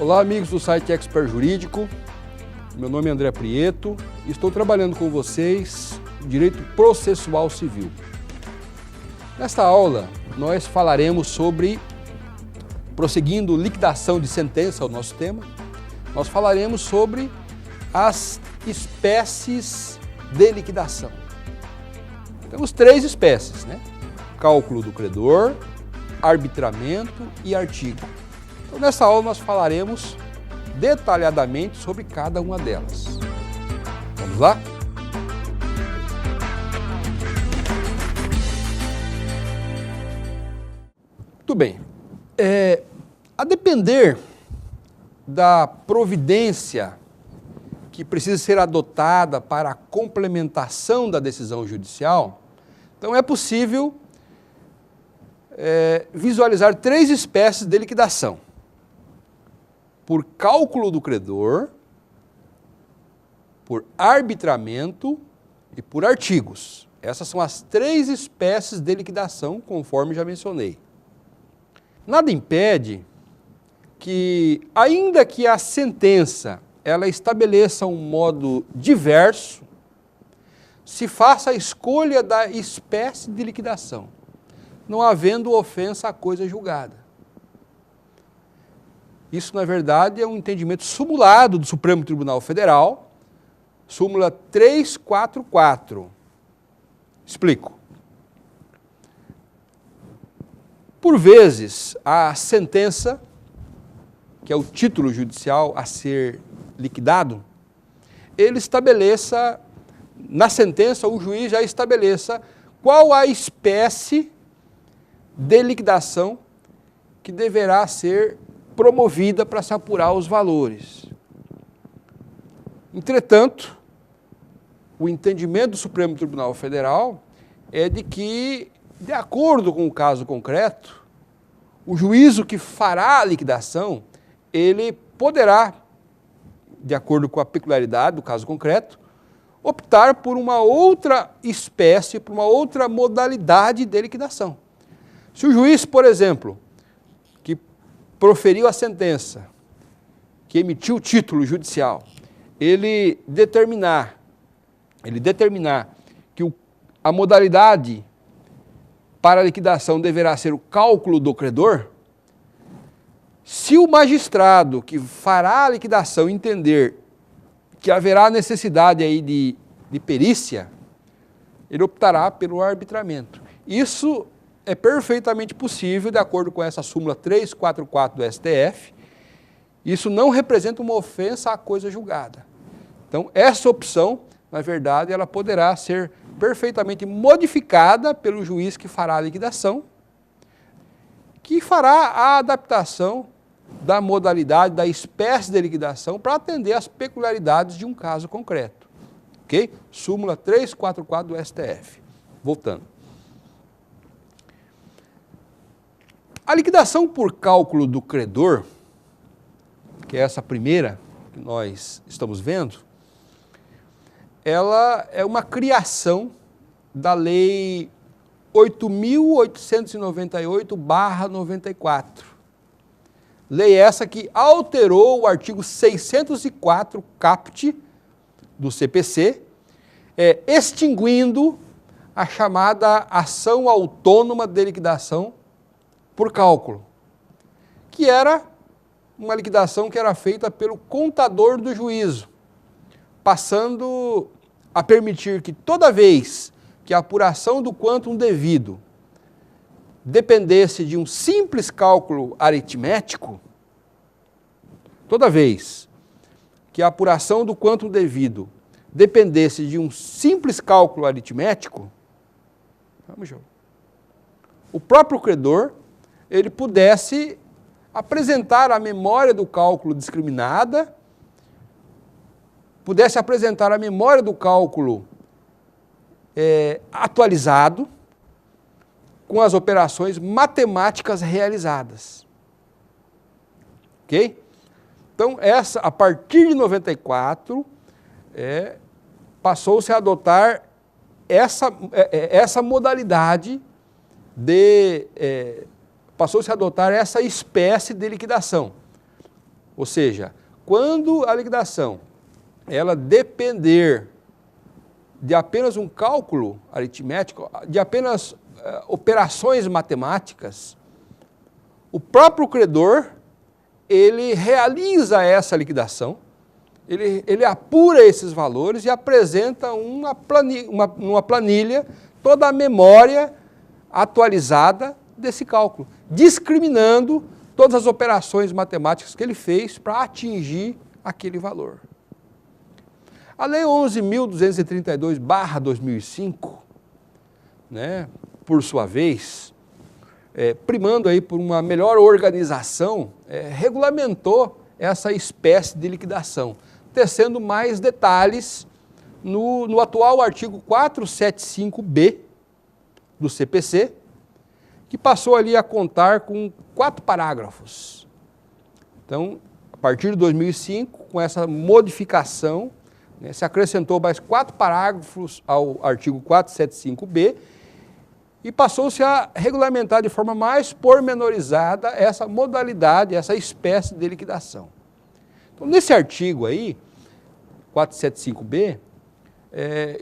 Olá, amigos do site Expert Jurídico. Meu nome é André Prieto e estou trabalhando com vocês em Direito Processual Civil. Nesta aula, nós falaremos sobre, prosseguindo liquidação de sentença, o nosso tema, nós falaremos sobre as espécies de liquidação. Temos três espécies, né? Cálculo do credor, arbitramento e artigo. Então, nessa aula nós falaremos detalhadamente sobre cada uma delas. Vamos lá? Muito bem. A depender da providência que precisa ser adotada para a complementação da decisão judicial, então é possível visualizar três espécies de liquidação: por cálculo do credor, por arbitramento e por artigos. Essas são as três espécies de liquidação, conforme já mencionei. Nada impede que, ainda que a sentença ela estabeleça um modo diverso, se faça a escolha da espécie de liquidação, não havendo ofensa à coisa julgada. Isso, na verdade, é um entendimento sumulado do Supremo Tribunal Federal, súmula 344. Explico. Por vezes, a sentença, que é o título judicial a ser liquidado, ele estabeleça, na sentença, o juiz já estabeleça qual a espécie de liquidação que deverá ser promovida para se apurar os valores. Entretanto, o entendimento do Supremo Tribunal Federal é de que, de acordo com o caso concreto, o juízo que fará a liquidação, ele poderá, de acordo com a peculiaridade do caso concreto, optar por uma outra espécie, por uma outra modalidade de liquidação. Se o juiz, por exemplo, que proferiu a sentença, que emitiu o título judicial, ele determinar que a modalidade para a liquidação deverá ser o cálculo do credor, se o magistrado que fará a liquidação entender que haverá necessidade aí de perícia, ele optará pelo arbitramento. Isso é perfeitamente possível, de acordo com essa súmula 344 do STF. Isso não representa uma ofensa à coisa julgada. Então, essa opção, na verdade, ela poderá ser perfeitamente modificada pelo juiz que fará a liquidação, que fará a adaptação da modalidade, da espécie de liquidação, para atender às peculiaridades de um caso concreto. Ok? Súmula 344 do STF. Voltando. A liquidação por cálculo do credor, que é essa primeira que nós estamos vendo, ela é uma criação da Lei 8.898/94. Lei essa que alterou o artigo 604 caput do CPC, extinguindo a chamada ação autônoma de liquidação por cálculo, que era uma liquidação que era feita pelo contador do juízo, passando a permitir que toda vez que a apuração do quantum devido dependesse de um simples cálculo aritmético, toda vez que a apuração do quantum devido dependesse de um simples cálculo aritmético, o próprio credor ele pudesse apresentar a memória do cálculo discriminada, pudesse apresentar a memória do cálculo atualizado, com as operações matemáticas realizadas. Ok? Então, a partir de 94, passou-se a adotar essa modalidade passou-se a adotar essa espécie de liquidação. Ou seja, quando a liquidação ela depender de apenas um cálculo aritmético, de apenas operações matemáticas, o próprio credor, ele realiza essa liquidação, ele apura esses valores e apresenta numa planilha toda a memória atualizada desse cálculo, discriminando todas as operações matemáticas que ele fez para atingir aquele valor. A Lei 11.232/2005, né, por sua vez, primando aí por uma melhor organização, regulamentou essa espécie de liquidação, tecendo mais detalhes no atual artigo 475B do CPC, que passou ali a contar com 4 parágrafos. Então, a partir de 2005, com essa modificação, né, se acrescentou mais 4 parágrafos ao artigo 475B e passou-se a regulamentar de forma mais pormenorizada essa modalidade, essa espécie de liquidação. Então, nesse artigo aí, 475B,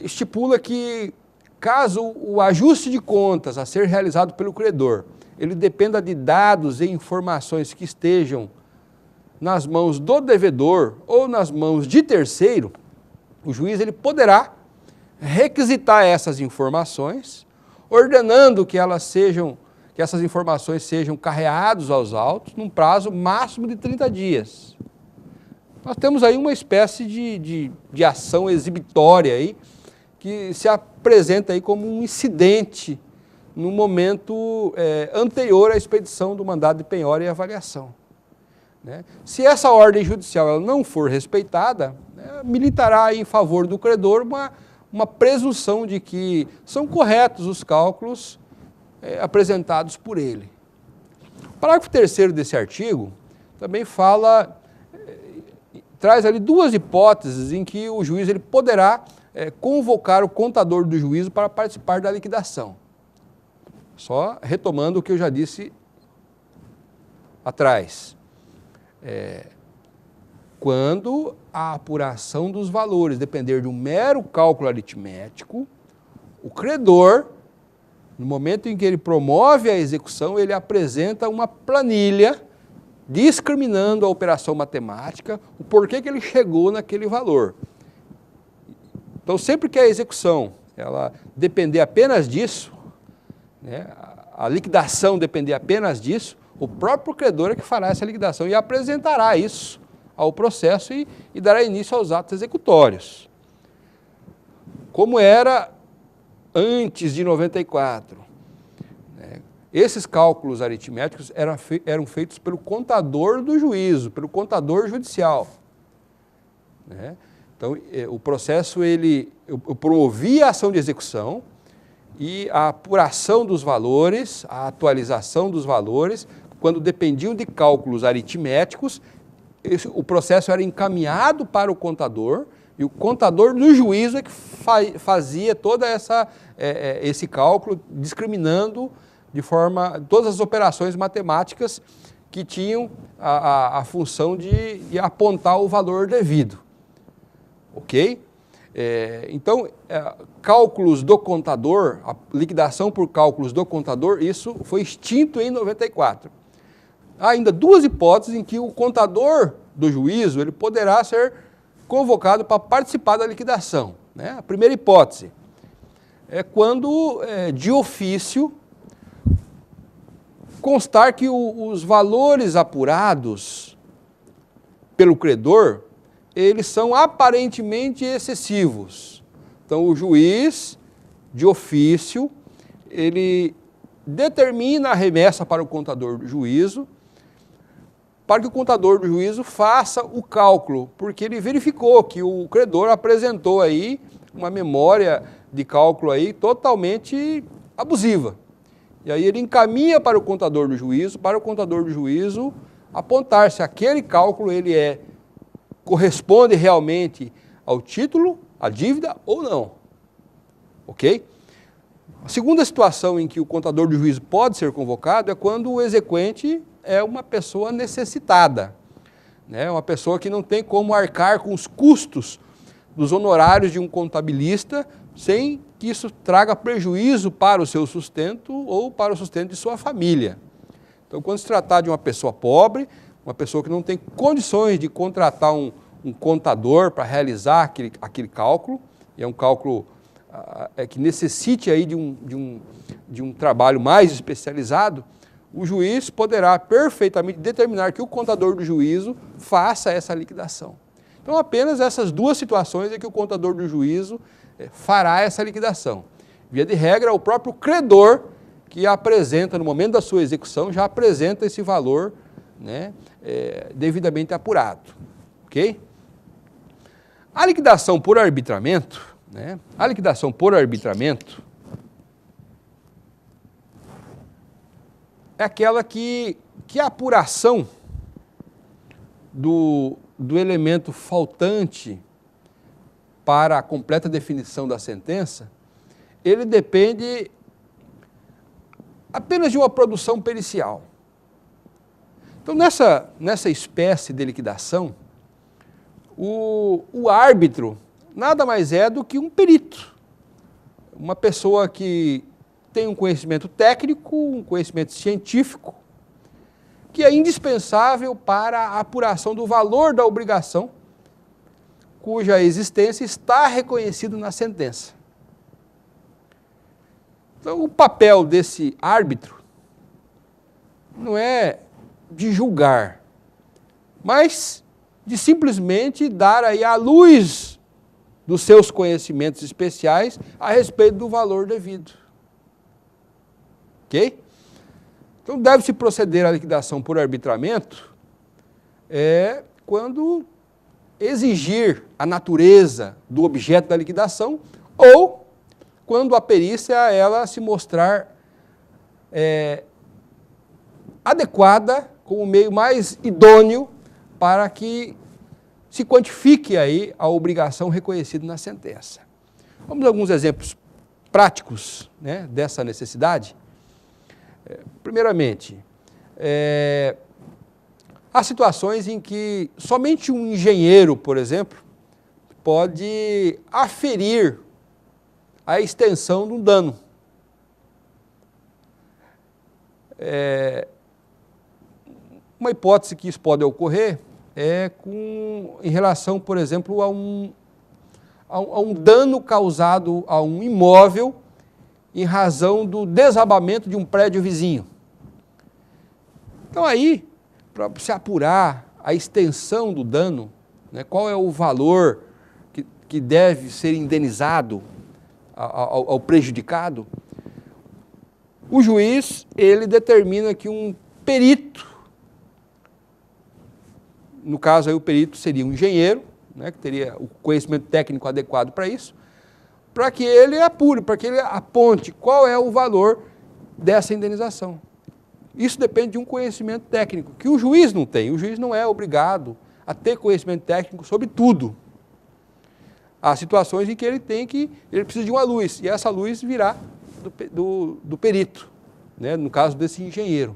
estipula que caso o ajuste de contas a ser realizado pelo credor, ele dependa de dados e informações que estejam nas mãos do devedor ou nas mãos de terceiro, o juiz ele poderá requisitar essas informações, ordenando que essas informações sejam carreadas aos autos num prazo máximo de 30 dias. Nós temos aí uma espécie de ação exibitória aí, que se apresenta aí como um incidente no momento anterior à expedição do mandado de penhora e avaliação. Né? Se essa ordem judicial ela não for respeitada, militará em favor do credor uma presunção de que são corretos os cálculos apresentados por ele. O parágrafo 3º desse artigo também traz ali 2 hipóteses em que o juiz ele poderá convocar o contador do juízo para participar da liquidação. Só retomando o que eu já disse atrás. Quando a apuração dos valores depender de um mero cálculo aritmético, o credor, no momento em que ele promove a execução, ele apresenta uma planilha discriminando a operação matemática, o porquê que ele chegou naquele valor. Então, sempre que a execução ela depender apenas disso, né, a liquidação depender apenas disso, o próprio credor é que fará essa liquidação e apresentará isso ao processo e dará início aos atos executórios. Como era antes de 94, né, esses cálculos aritméticos eram feitos pelo contador do juízo, pelo contador judicial. Né? Então, o processo, eu promovia a ação de execução e a apuração dos valores, a atualização dos valores, quando dependiam de cálculos aritméticos, o processo era encaminhado para o contador e o contador do juízo é que fazia toda esse cálculo, discriminando de forma todas as operações matemáticas que tinham a função de apontar o valor devido. Ok? Então, cálculos do contador, a liquidação por cálculos do contador, isso foi extinto em 94. Há ainda 2 hipóteses em que o contador do juízo ele poderá ser convocado para participar da liquidação. Né? A primeira hipótese é quando, de ofício, constar que os valores apurados pelo credor eles são aparentemente excessivos. Então, o juiz, de ofício, ele determina a remessa para o contador do juízo, para que o contador do juízo faça o cálculo, porque ele verificou que o credor apresentou aí uma memória de cálculo aí totalmente abusiva. E aí ele encaminha para o contador do juízo apontar se aquele cálculo corresponde realmente ao título, à dívida ou não. Ok? A segunda situação em que o contador do juízo pode ser convocado é quando o exequente é uma pessoa necessitada. né? Uma pessoa que não tem como arcar com os custos dos honorários de um contabilista sem que isso traga prejuízo para o seu sustento ou para o sustento de sua família. Então, quando se tratar de uma pessoa pobre, uma pessoa que não tem condições de contratar um contador para realizar aquele cálculo, e é um cálculo que necessite aí de um trabalho mais especializado, o juiz poderá perfeitamente determinar que o contador do juízo faça essa liquidação. Então, apenas essas duas situações é que o contador do juízo fará essa liquidação. Via de regra, o próprio credor que apresenta, no momento da sua execução, já apresenta esse valor, né, devidamente apurado. Ok? A liquidação por arbitramento, né, a liquidação por arbitramento é aquela que a apuração do elemento faltante para a completa definição da sentença, ele depende apenas de uma produção pericial. Então, nessa espécie de liquidação, o árbitro nada mais é do que um perito, uma pessoa que tem um conhecimento técnico, um conhecimento científico, que é indispensável para a apuração do valor da obrigação, cuja existência está reconhecida na sentença. Então, o papel desse árbitro não é de julgar, mas de simplesmente dar aí a luz dos seus conhecimentos especiais a respeito do valor devido. Ok? Então, deve-se proceder à liquidação por arbitramento quando exigir a natureza do objeto da liquidação ou quando a perícia ela se mostrar adequada como o meio mais idôneo para que se quantifique aí a obrigação reconhecida na sentença. Vamos a alguns exemplos práticos, né, dessa necessidade. Primeiramente, há situações em que somente um engenheiro, por exemplo, pode aferir a extensão de um dano. Uma hipótese que isso pode ocorrer em relação, por exemplo, a um dano causado a um imóvel em razão do desabamento de um prédio vizinho. Então aí, para se apurar a extensão do dano, né, qual é o valor que deve ser indenizado ao prejudicado, o juiz ele determina que um perito, no caso aí o perito seria um engenheiro, né, que teria o conhecimento técnico adequado para isso, para que ele apure, para que ele aponte qual é o valor dessa indenização. Isso depende de um conhecimento técnico, que o juiz não tem. O juiz não é obrigado a ter conhecimento técnico sobre tudo. Há situações em que ele precisa de uma luz, e essa luz virá do perito, né, no caso desse engenheiro.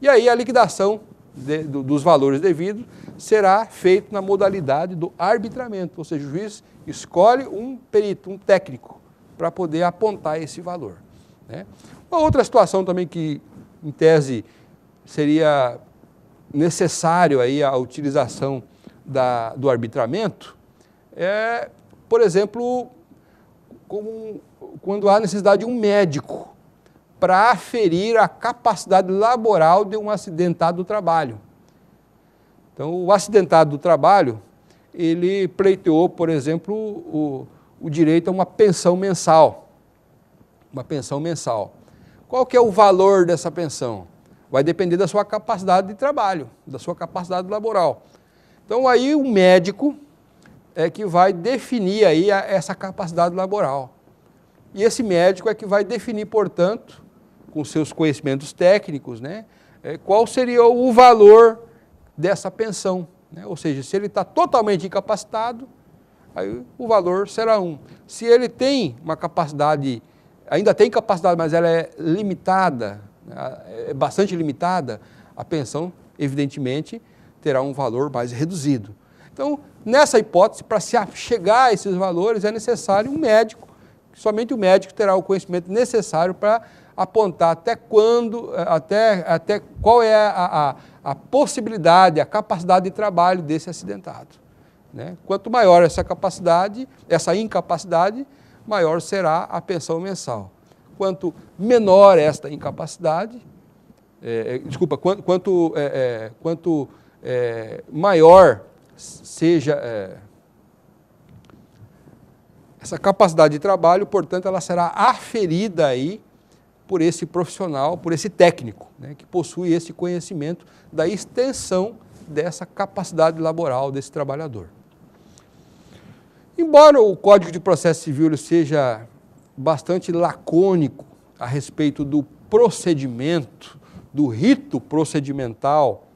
E aí a liquidação dos valores devidos será feita na modalidade do arbitramento, ou seja, o juiz escolhe um perito, um técnico, para poder apontar esse valor, né? Uma outra situação também que, em tese, seria necessário aí a utilização do arbitramento por exemplo, quando há necessidade de um médico para aferir a capacidade laboral de um acidentado do trabalho. Então, o acidentado do trabalho, ele pleiteou, por exemplo, o direito a uma pensão mensal. Uma pensão mensal. Qual que é o valor dessa pensão? Vai depender da sua capacidade de trabalho, da sua capacidade laboral. Então, aí o médico é que vai definir aí essa capacidade laboral. E esse médico é que vai definir, portanto, com seus conhecimentos técnicos, né, qual seria o valor dessa pensão, né? Ou seja, se ele está totalmente incapacitado, aí o valor será um. Se ele tem uma capacidade, ainda tem capacidade, mas ela é limitada, é bastante limitada, a pensão, evidentemente, terá um valor mais reduzido. Então, nessa hipótese, para se chegar a esses valores, é necessário um médico, somente o médico terá o conhecimento necessário para apontar até qual é a possibilidade, a capacidade de trabalho desse acidentado. Né? Quanto maior essa capacidade, essa incapacidade, maior será a pensão mensal. Quanto menor esta incapacidade, quanto maior seja essa capacidade de trabalho, portanto, ela será aferida aí por esse profissional, por esse técnico, né, que possui esse conhecimento da extensão dessa capacidade laboral desse trabalhador. Embora o Código de Processo Civil seja bastante lacônico a respeito do procedimento, do rito procedimental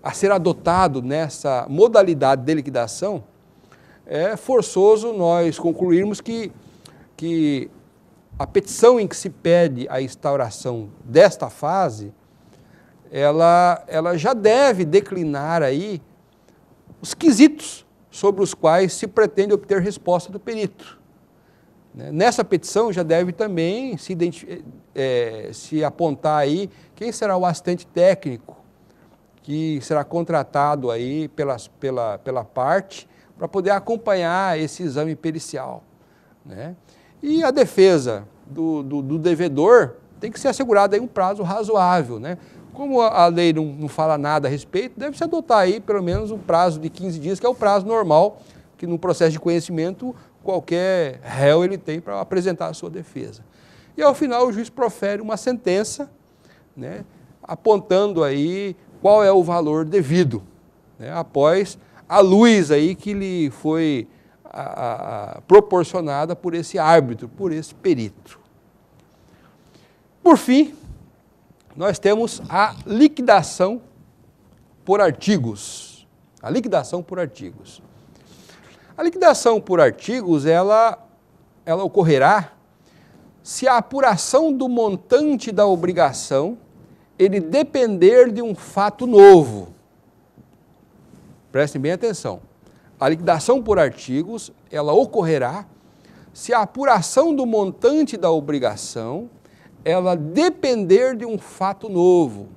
a ser adotado nessa modalidade de liquidação, é forçoso nós concluirmos que a petição em que se pede a instauração desta fase, ela já deve declinar aí os quesitos sobre os quais se pretende obter resposta do perito. Nessa petição já deve também se apontar aí quem será o assistente técnico que será contratado aí pela parte para poder acompanhar esse exame pericial. Né? E a defesa do devedor tem que ser assegurada aí um prazo razoável. Né? Como a lei não fala nada a respeito, deve-se adotar aí pelo menos um prazo de 15 dias, que é o prazo normal, que no processo de conhecimento qualquer réu ele tem para apresentar a sua defesa. E ao final o juiz profere uma sentença, né, apontando aí qual é o valor devido, né, após a luz aí que lhe foi proporcionada por esse árbitro, por esse perito. Por fim, nós temos a liquidação por artigos. A liquidação por artigos. A liquidação por artigos, ela ocorrerá se a apuração do montante da obrigação ele depender de um fato novo. Prestem bem atenção. A liquidação por artigos, ela ocorrerá se a apuração do montante da obrigação ela depender de um fato novo.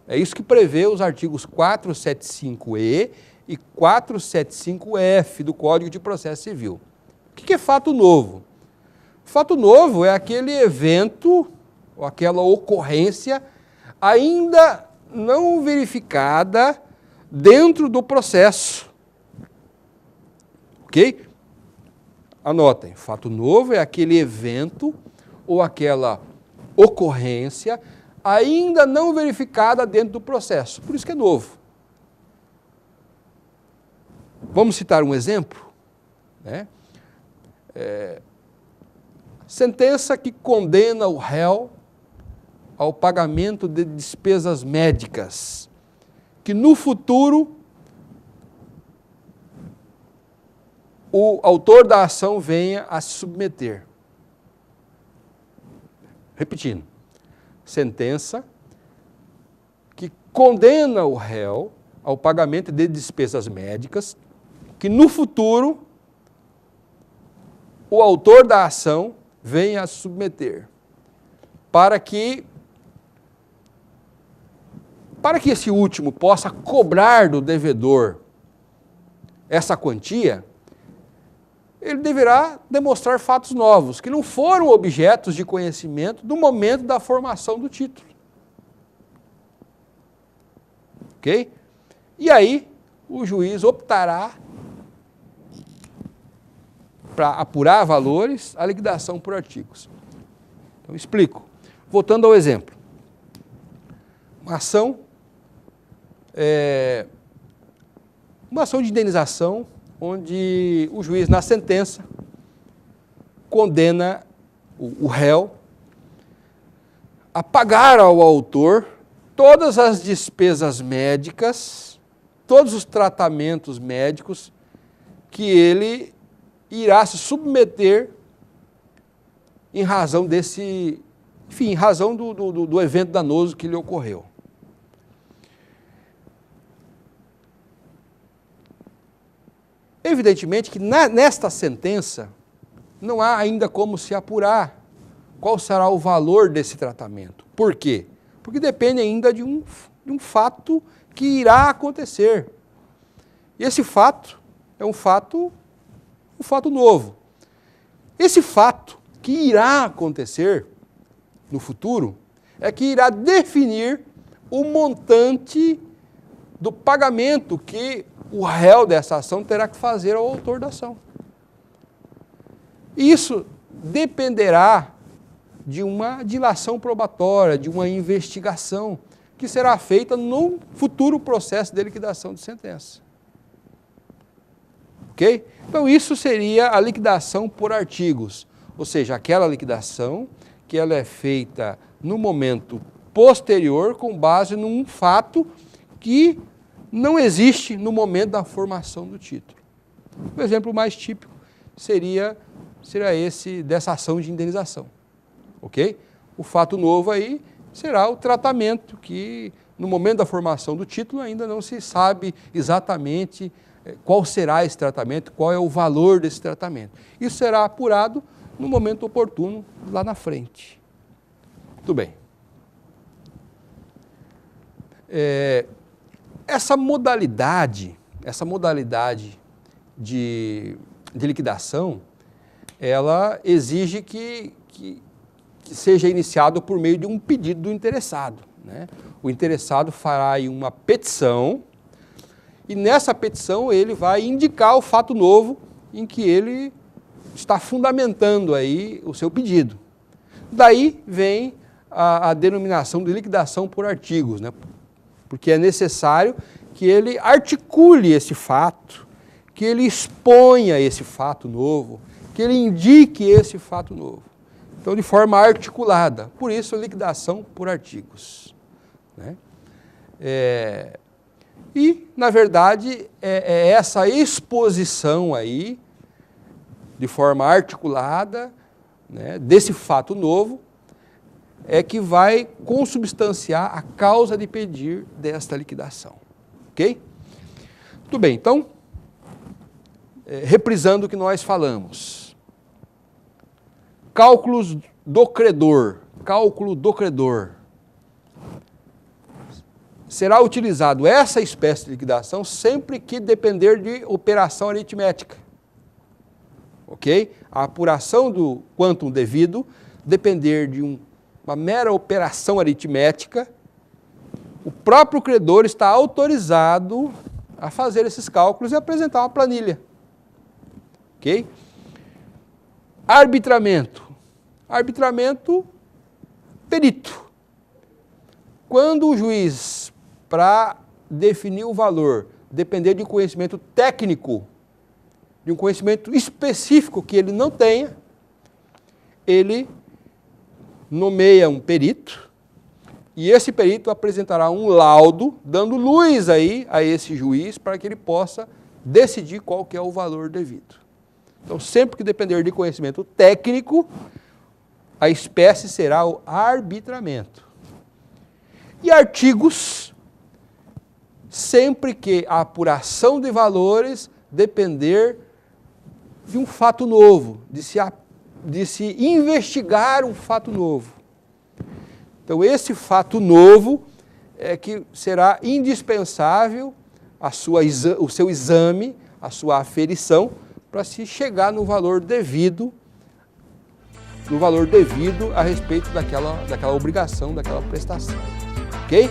É isso que prevê os artigos 475-E e 475-F do Código de Processo Civil. O que é fato novo? Fato novo é aquele evento, ou aquela ocorrência, ainda não verificada dentro do processo. Ok? Anotem, fato novo é aquele evento ou aquela ocorrência ainda não verificada dentro do processo. Por isso que é novo. Vamos citar um exemplo? Né? Sentença que condena o réu ao pagamento de despesas médicas, que no futuro o autor da ação venha a se submeter. Repetindo, sentença que condena o réu ao pagamento de despesas médicas, que no futuro o autor da ação venha a se submeter, para que esse último possa cobrar do devedor essa quantia, ele deverá demonstrar fatos novos, que não foram objetos de conhecimento do momento da formação do título. Ok? E aí, o juiz optará, para apurar valores, a liquidação por artigos. Então, explico. Voltando ao exemplo. Uma ação de indenização, onde o juiz, na sentença, condena o réu a pagar ao autor todas as despesas médicas, todos os tratamentos médicos que ele irá se submeter em razão em razão do evento danoso que lhe ocorreu. Evidentemente que nesta sentença não há ainda como se apurar qual será o valor desse tratamento. Por quê? Porque depende ainda de um fato que irá acontecer. E esse fato é um fato novo. Esse fato que irá acontecer no futuro é que irá definir o montante do pagamento que o réu dessa ação terá que fazer ao autor da ação. Isso dependerá de uma dilação probatória, de uma investigação que será feita no futuro processo de liquidação de sentença. Ok? Então isso seria a liquidação por artigos, ou seja, aquela liquidação que ela é feita no momento posterior com base num fato que não existe no momento da formação do título. O exemplo mais típico seria esse dessa ação de indenização. Ok? O fato novo aí será o tratamento que, no momento da formação do título, ainda não se sabe exatamente qual será esse tratamento, qual é o valor desse tratamento. Isso será apurado no momento oportuno, lá na frente. Muito bem. Essa modalidade de liquidação, ela exige que seja iniciado por meio de um pedido do interessado, né? O interessado fará aí uma petição e nessa petição ele vai indicar o fato novo em que ele está fundamentando aí o seu pedido. Daí vem a denominação de liquidação por artigos, né? Porque é necessário que ele articule esse fato, que ele exponha esse fato novo, que ele indique esse fato novo. Então, de forma articulada. Por isso, liquidação por artigos. Né? E, na verdade, é essa exposição aí, de forma articulada, né, desse fato novo, é que vai consubstanciar a causa de pedir desta liquidação. Ok? Muito bem, então, reprisando o que nós falamos. Cálculo do credor. Será utilizado essa espécie de liquidação sempre que depender de operação aritmética. Ok? A apuração do quantum devido depender de uma mera operação aritmética, o próprio credor está autorizado a fazer esses cálculos e apresentar uma planilha. Ok? Arbitramento, perito. Quando o juiz, para definir o valor, depender de um conhecimento técnico, de um conhecimento específico que ele não tenha, ele nomeia um perito, e esse perito apresentará um laudo, dando luz aí a esse juiz, para que ele possa decidir qual que é o valor devido. Então, sempre que depender de conhecimento técnico, a espécie será o arbitramento. E artigos, sempre que a apuração de valores depender de um fato novo, de se investigar um fato novo. Então, esse fato novo é que será indispensável o seu exame, a sua aferição, para se chegar no valor devido a respeito daquela obrigação, daquela prestação. Ok?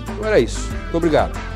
Então era isso. Muito obrigado.